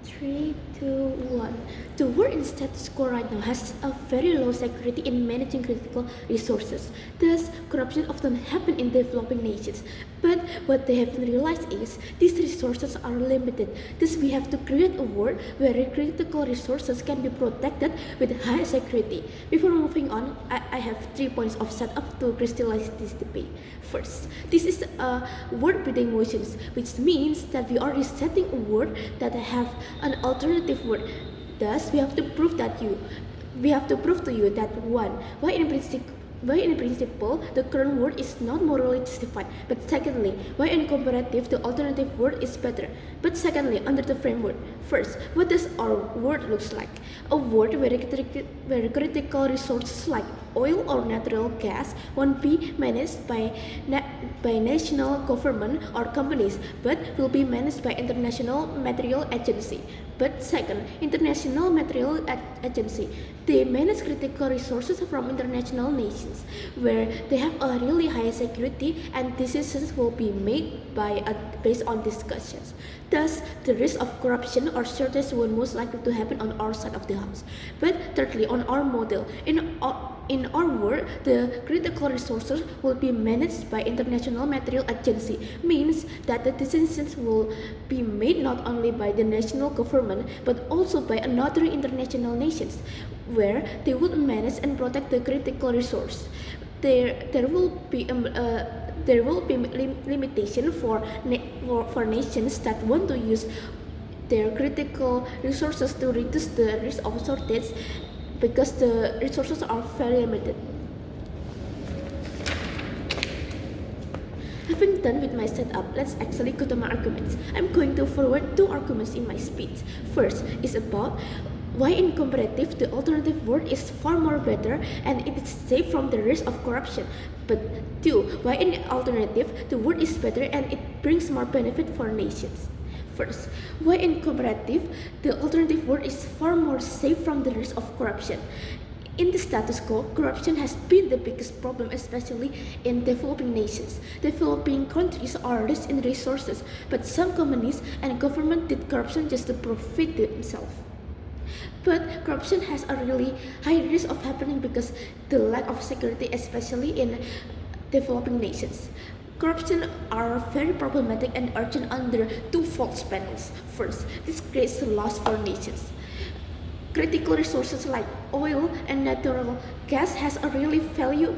Three, two, one. The world in status quo right now has a very low security in managing critical resources. Thus, corruption often happens in developing nations. But what they haven't realized is these resources are limited. Thus, we have to create a world where critical resources can be protected with high security. Before moving on, I have 3 points of setup to crystallize this debate. First, this is a world-building motions, which means that we are resetting a world that have an alternative world. Thus, we have to prove to you that one, why in principle the current world is not morally justified, but secondly, why in comparative the alternative world is better. But secondly, under the framework, first, what does our world looks like? A world where critical resources like oil or natural gas won't be managed by national government or companies, but will be managed by International Material Agency. But second, International Material Agency, they manage critical resources from international nations, where they have a really high security and decisions will be made based on discussions. Thus, the risk of corruption or shortage will most likely to happen on our side of the house. But thirdly, on our model, in our world, the critical resources will be managed by International Material Agency, means that the decisions will be made not only by the national government but also by another international nations, where they will manage and protect the critical resource. There will be limitation for nations that want to use their critical resources to reduce the risk of shortage because the resources are very limited. Having done with my setup, let's actually go to my arguments. I'm going to forward 2 arguments in my speech. First is about why in comparative the alternative world is far more better and it is safe from the risk of corruption. But 2, why in alternative the world is better and it brings more benefit for nations. First, why in comparative the alternative world is far more safe from the risk of corruption. In the status quo, corruption has been the biggest problem, especially in developing nations. Developing countries are rich in resources, but some companies and government did corruption just to profit themselves. But corruption has a really high risk of happening because the lack of security, especially in developing nations. Corruption are very problematic and urgent under 2 false panels. First, this creates loss for nations. Critical resources like oil and natural gas has a really high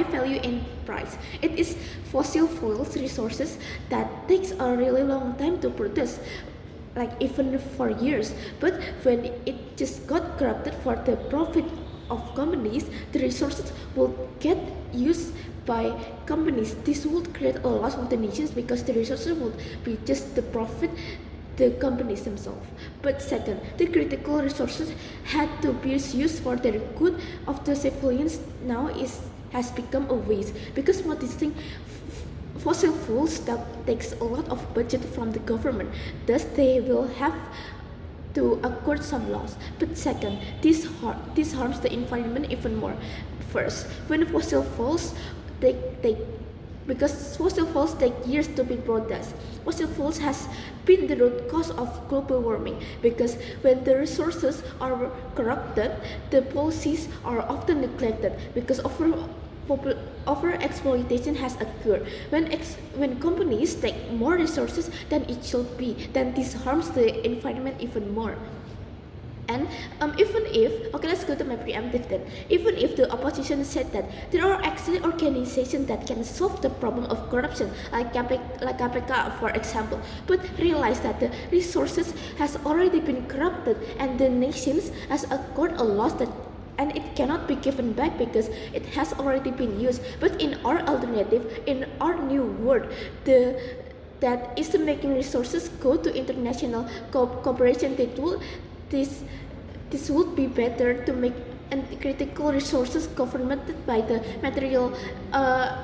value in price. It is fossil fuels resources that takes a really long time to produce, like even for years. But when it just got corrupted for the profit of companies, the resources will get used by companies. This would create a loss of the nations because the resources would be just the profit the companies themselves. But second, the critical resources had to be used for the good of the civilians now has become a waste because what is thing fossil fuels that takes a lot of budget from the government, thus they will have to accord some loss. But second, this harms the environment even more. First, when fossil fuels because fossil fuels take years to be produced. Fossil fuels has been the root cause of global warming because when the resources are corrupted, the policies are often neglected because over exploitation has occurred. When companies take more resources than it should be, then this harms the environment even more. And let's go to my preemptive then. Even if the opposition said that there are actually organizations that can solve the problem of corruption, like KPK for example, but realize that the resources has already been corrupted and the nations has accrued a loss that and it cannot be given back because it has already been used. But in our alternative, in our new world, that is making resources go to international cooperation. This would be better to make critical resources governmented by the material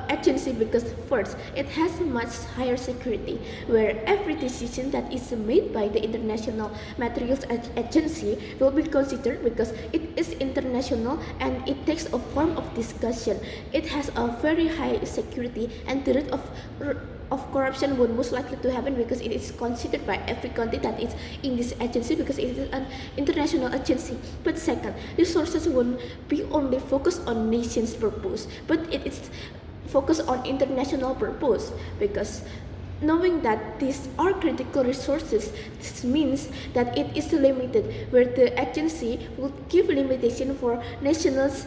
agency because first, it has much higher security, where every decision that is made by the International Materials Agency will be considered because it is international and it takes a form of discussion. It has a very high security and the rate of of corruption would most likely to happen because it is considered by every country that is in this agency because it is an international agency. But second, resources won't be only focused on nations purpose, but it is focused on international purpose because knowing that these are critical resources, this means that it is limited, where the agency will give limitation for nations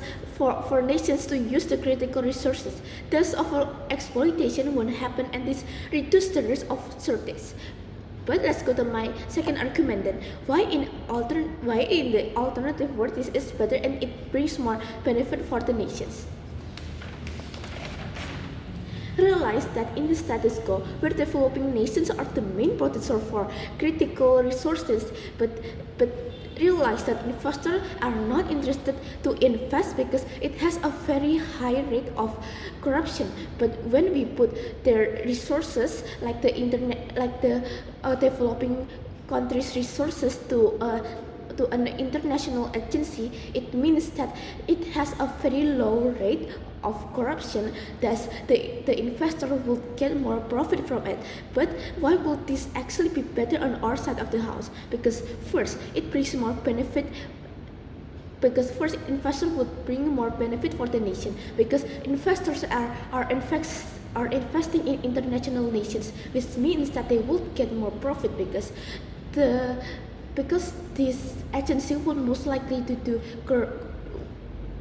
to use the critical resources. Thus, over exploitation won't happen, and this reduces the risk of shortage. But let's go to my second argument then. Why in the alternative world this is better and it brings more benefit for the nations? Realize that in the status quo, where developing nations are the main producer for critical resources, but realize that investors are not interested to invest because it has a very high rate of corruption. But when we put their resources, like the internet, like the developing countries' resources to an international agency, it means that it has a very low rate of corruption, thus the investor will get more profit from it. But why would this actually be better on our side of the house? Because first, it brings more benefit. Because first, investors would bring more benefit for the nation. Because investors are investing in international nations, which means that they will get more profit because this agency will most likely to do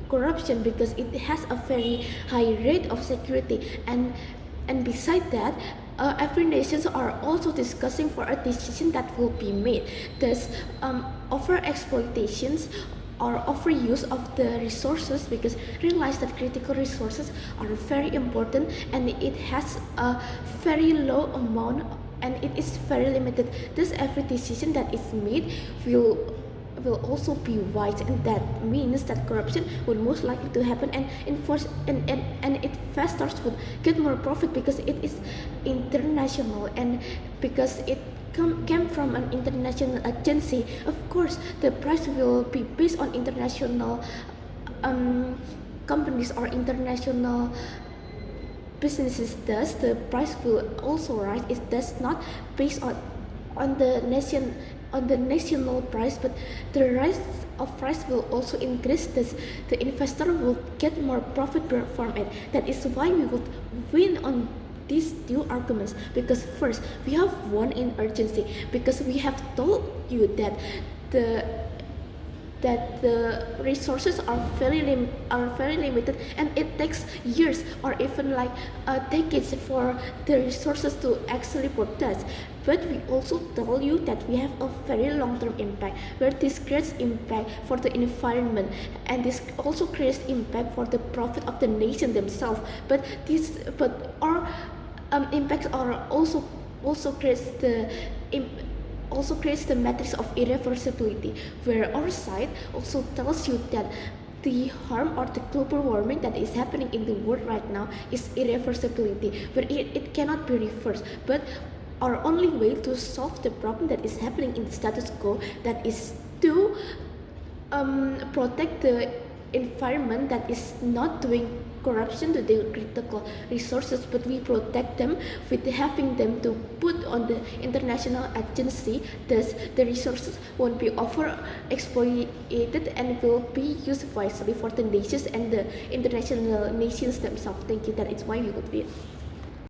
corruption because it has a very high rate of security, and beside that, every nations are also discussing for a decision that will be made. Thus, over exploitations or overuse of the resources, because realize that critical resources are very important and it has a very low amount and it is very limited. Thus, every decision that is made will also be wise, and that means that corruption would most likely to happen, and investors would get more profit because it is international and because it came from an international agency. Of course, the price will be based on international companies or international businesses. Thus, the price will also rise. It does not based on the national price, but the rise of price will also increase. Thus, the investor will get more profit from it. That is why we would win on these two arguments, because first, we have won in urgency because we have told you that the resources are very limited, and it takes years or even like decades for the resources to actually protest. But we also tell you that we have a very long-term impact, where this creates impact for the environment, and this also creates impact for the profit of the nation themselves. But our impacts are also creates the matrix of irreversibility, where our side also tells you that the harm or the global warming that is happening in the world right now is irreversibility, where it cannot be reversed. But our only way to solve the problem that is happening in the status quo, that is to protect the environment that is not doing corruption to the critical resources, but we protect them with having them to put on the international agency. Thus, the resources won't be over exploited and will be used wisely for the nations and the international nations themselves. Thank you. That is why we would win.